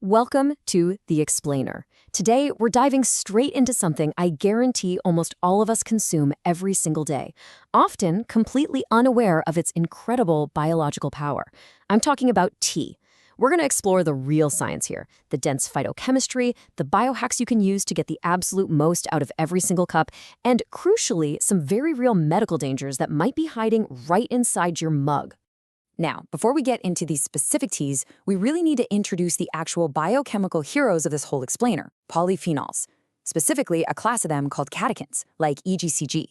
Welcome to The Explainer. Today, we're diving straight into something I guarantee almost all of us consume every single day, often completely unaware of its incredible biological power. I'm talking about tea. We're going to explore the real science here, the dense phytochemistry, the biohacks you can use to get the absolute most out of every single cup, and crucially, some very real medical dangers that might be hiding right inside your mug. Now, before we get into these specific teas, we really need to introduce the actual biochemical heroes of this whole explainer, polyphenols, specifically a class of them called catechins, like EGCG.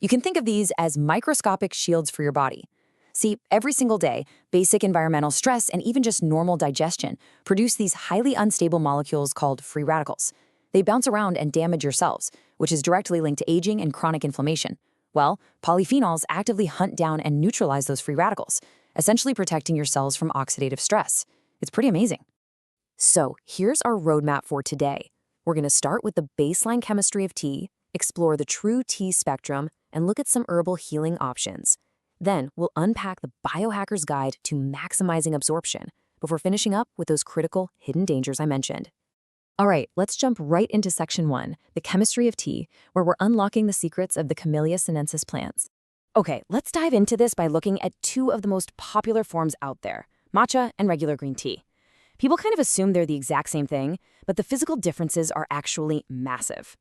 You can think of these as microscopic shields for your body. See, every single day, basic environmental stress and even just normal digestion produce these highly unstable molecules called free radicals. They bounce around and damage your cells, which is directly linked to aging and chronic inflammation. Well, polyphenols actively hunt down and neutralize those free radicals, essentially protecting your cells from oxidative stress. It's pretty amazing. So here's our roadmap for today. We're going to start with the baseline chemistry of tea, explore the true tea spectrum, and look at some herbal healing options. Then we'll unpack the biohacker's guide to maximizing absorption before finishing up with those critical hidden dangers I mentioned. All right, let's jump right into section 1, the chemistry of tea, where we're unlocking the secrets of the Camellia sinensis plants. Okay, let's dive into this by looking at two of the most popular forms out there, matcha and regular green tea. People kind of assume they're the exact same thing, but the physical differences are actually massive.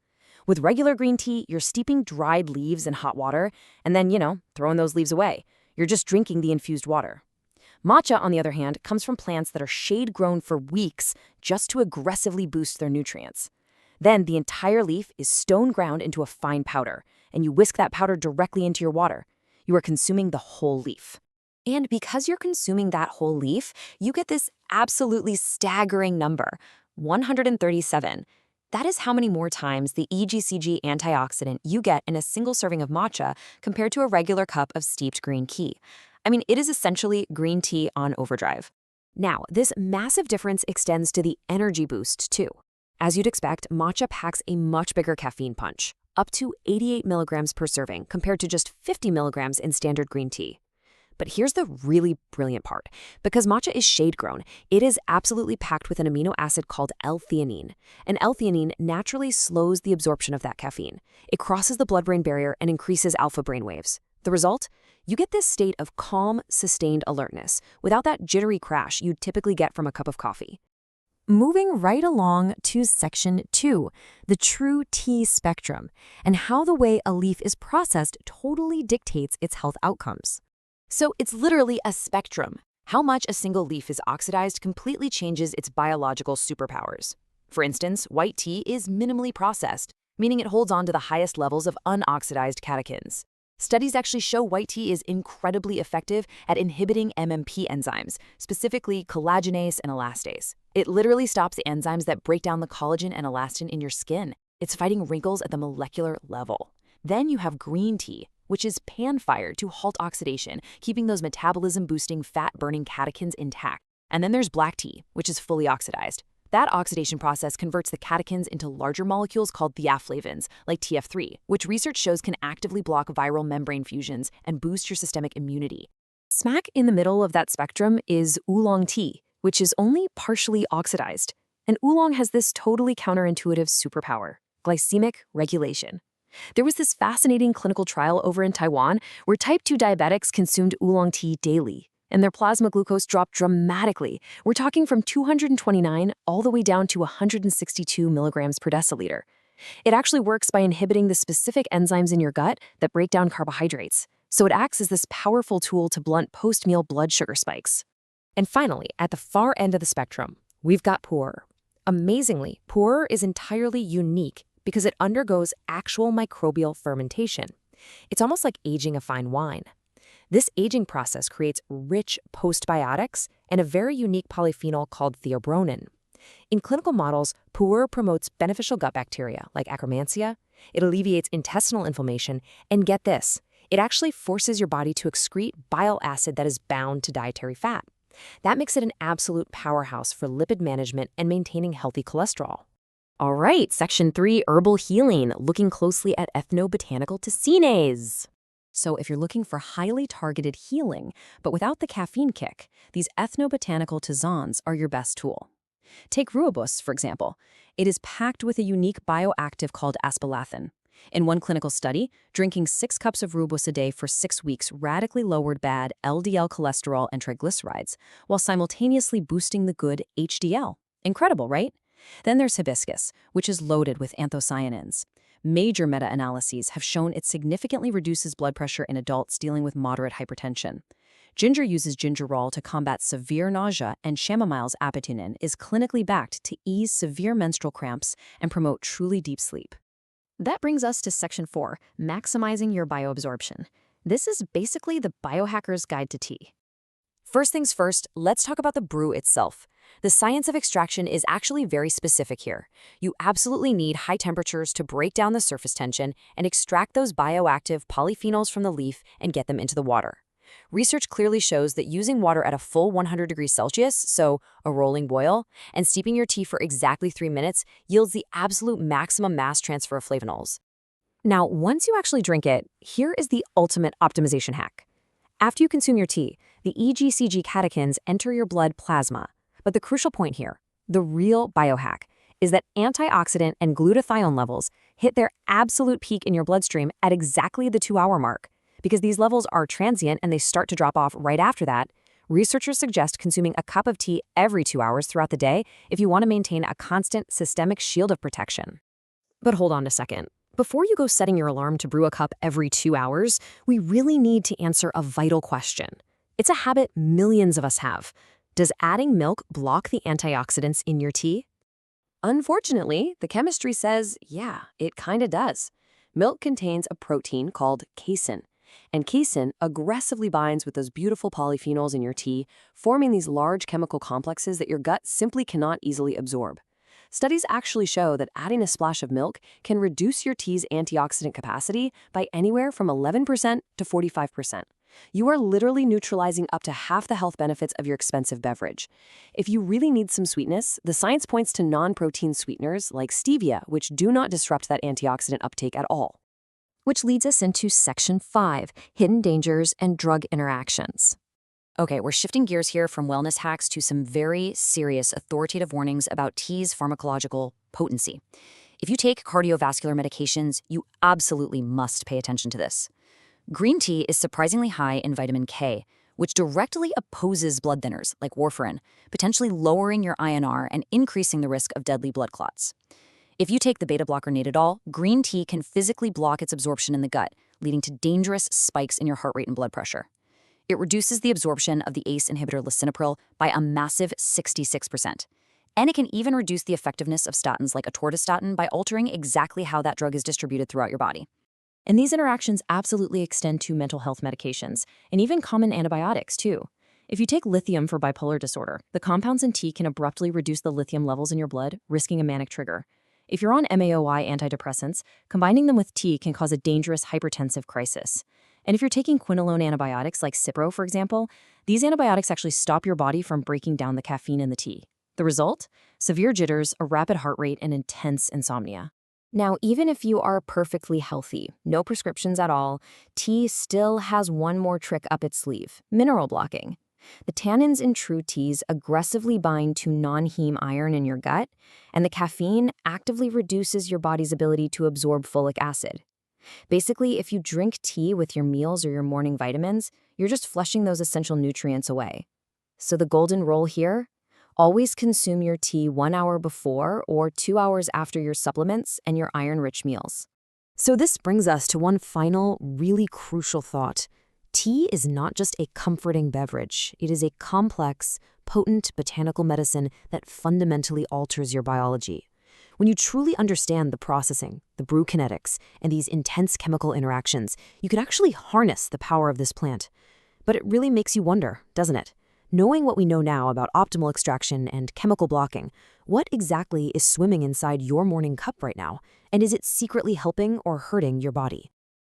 With regular green tea, you're steeping dried leaves in hot water and then, throwing those leaves away. You're just drinking the infused water. Matcha, on the other hand, comes from plants that are shade-grown for weeks just to aggressively boost their nutrients. Then the entire leaf is stone ground into a fine powder, and you whisk that powder directly into your water. You are consuming the whole leaf. And because you're consuming that whole leaf, you get this absolutely staggering number, 137. That is how many more times the EGCG antioxidant you get in a single serving of matcha compared to a regular cup of steeped green tea. I mean, it is essentially green tea on overdrive. Now, this massive difference extends to the energy boost, too. As you'd expect, matcha packs a much bigger caffeine punch, up to 88 milligrams per serving compared to just 50 milligrams in standard green tea. But here's the really brilliant part. Because matcha is shade-grown, it is absolutely packed with an amino acid called L-theanine. And L-theanine naturally slows the absorption of that caffeine. It crosses the blood-brain barrier and increases alpha brainwaves. The result? You get this state of calm, sustained alertness without that jittery crash you'd typically get from a cup of coffee. Moving right along to section 2, the true tea spectrum, and how the way a leaf is processed totally dictates its health outcomes. So it's literally a spectrum. How much a single leaf is oxidized completely changes its biological superpowers. For instance, white tea is minimally processed, meaning it holds on to the highest levels of unoxidized catechins. Studies actually show white tea is incredibly effective at inhibiting MMP enzymes, specifically collagenase and elastase. It literally stops the enzymes that break down the collagen and elastin in your skin. It's fighting wrinkles at the molecular level. Then you have green tea, which is pan-fired to halt oxidation, keeping those metabolism-boosting, fat-burning catechins intact. And then there's black tea, which is fully oxidized. That oxidation process converts the catechins into larger molecules called thiaflavins, like TF3, which research shows can actively block viral membrane fusions and boost your systemic immunity. Smack in the middle of that spectrum is oolong tea, which is only partially oxidized. And oolong has this totally counterintuitive superpower, glycemic regulation. There was this fascinating clinical trial over in Taiwan where type 2 diabetics consumed oolong tea daily, and their plasma glucose dropped dramatically. We're talking from 229 all the way down to 162 milligrams per deciliter. It actually works by inhibiting the specific enzymes in your gut that break down carbohydrates, so it acts as this powerful tool to blunt post-meal blood sugar spikes. And finally, at the far end of the spectrum, we've got pu'er. Amazingly, pu'er is entirely unique because it undergoes actual microbial fermentation. It's almost like aging a fine wine. This aging process creates rich postbiotics and a very unique polyphenol called theobromine. In clinical models, pu'er promotes beneficial gut bacteria like Akkermansia, it alleviates intestinal inflammation, and get this, it actually forces your body to excrete bile acid that is bound to dietary fat. That makes it an absolute powerhouse for lipid management and maintaining healthy cholesterol. All right, section 3, herbal healing, looking closely at ethnobotanical tisanes. So if you're looking for highly targeted healing, but without the caffeine kick, these ethnobotanical tisanes are your best tool. Take rooibos, for example. It is packed with a unique bioactive called aspalathin. In one clinical study, drinking 6 cups of rooibos a day for 6 weeks radically lowered bad LDL cholesterol and triglycerides, while simultaneously boosting the good HDL. Incredible, right? Then there's hibiscus, which is loaded with anthocyanins. Major meta-analyses have shown it significantly reduces blood pressure in adults dealing with moderate hypertension. Ginger uses gingerol to combat severe nausea, and chamomile's apatinin is clinically backed to ease severe menstrual cramps and promote truly deep sleep. That brings us to Section 4, maximizing your bioabsorption. This is basically the biohacker's guide to tea. First things first, let's talk about the brew itself. The science of extraction is actually very specific here. You absolutely need high temperatures to break down the surface tension and extract those bioactive polyphenols from the leaf and get them into the water. Research clearly shows that using water at a full 100 degrees Celsius, so a rolling boil, and steeping your tea for exactly 3 minutes yields the absolute maximum mass transfer of flavonols. Now, once you actually drink it, here is the ultimate optimization hack. After you consume your tea, the EGCG catechins enter your blood plasma. But the crucial point here, the real biohack, is that antioxidant and glutathione levels hit their absolute peak in your bloodstream at exactly the 2-hour mark. Because these levels are transient and they start to drop off right after that, researchers suggest consuming a cup of tea every 2 hours throughout the day if you want to maintain a constant systemic shield of protection. But hold on a second. Before you go setting your alarm to brew a cup every 2 hours, we really need to answer a vital question. It's a habit millions of us have. Does adding milk block the antioxidants in your tea? Unfortunately, the chemistry says, yeah, it kinda does. Milk contains a protein called casein. And casein aggressively binds with those beautiful polyphenols in your tea, forming these large chemical complexes that your gut simply cannot easily absorb. Studies actually show that adding a splash of milk can reduce your tea's antioxidant capacity by anywhere from 11% to 45%. You are literally neutralizing up to half the health benefits of your expensive beverage. If you really need some sweetness, the science points to non-protein sweeteners like stevia, which do not disrupt that antioxidant uptake at all. Which leads us into Section 5, hidden dangers and drug interactions. Okay, we're shifting gears here from wellness hacks to some very serious authoritative warnings about tea's pharmacological potency. If you take cardiovascular medications, you absolutely must pay attention to this. Green tea is surprisingly high in vitamin K, which directly opposes blood thinners like warfarin, potentially lowering your INR and increasing the risk of deadly blood clots. If you take the beta blocker Nadodol, green tea can physically block its absorption in the gut, leading to dangerous spikes in your heart rate and blood pressure. It reduces the absorption of the ACE inhibitor lisinopril by a massive 66%. And it can even reduce the effectiveness of statins like atorvastatin by altering exactly how that drug is distributed throughout your body. And these interactions absolutely extend to mental health medications, and even common antibiotics, too. If you take lithium for bipolar disorder, the compounds in tea can abruptly reduce the lithium levels in your blood, risking a manic trigger. If you're on MAOI antidepressants, combining them with tea can cause a dangerous hypertensive crisis. And if you're taking quinolone antibiotics like Cipro, for example, these antibiotics actually stop your body from breaking down the caffeine in the tea. The result? Severe jitters, a rapid heart rate, and intense insomnia. Now, even if you are perfectly healthy, no prescriptions at all, tea still has one more trick up its sleeve: mineral blocking. The tannins in true teas aggressively bind to non-heme iron in your gut, and the caffeine actively reduces your body's ability to absorb folic acid. Basically, if you drink tea with your meals or your morning vitamins, you're just flushing those essential nutrients away. So the golden rule here? Always consume your tea 1 hour before or 2 hours after your supplements and your iron-rich meals. So this brings us to one final, really crucial thought. Tea is not just a comforting beverage. It is a complex, potent botanical medicine that fundamentally alters your biology. When you truly understand the processing, the brew kinetics, and these intense chemical interactions, you can actually harness the power of this plant. But it really makes you wonder, doesn't it? Knowing what we know now about optimal extraction and chemical blocking, what exactly is swimming inside your morning cup right now? And is it secretly helping or hurting your body?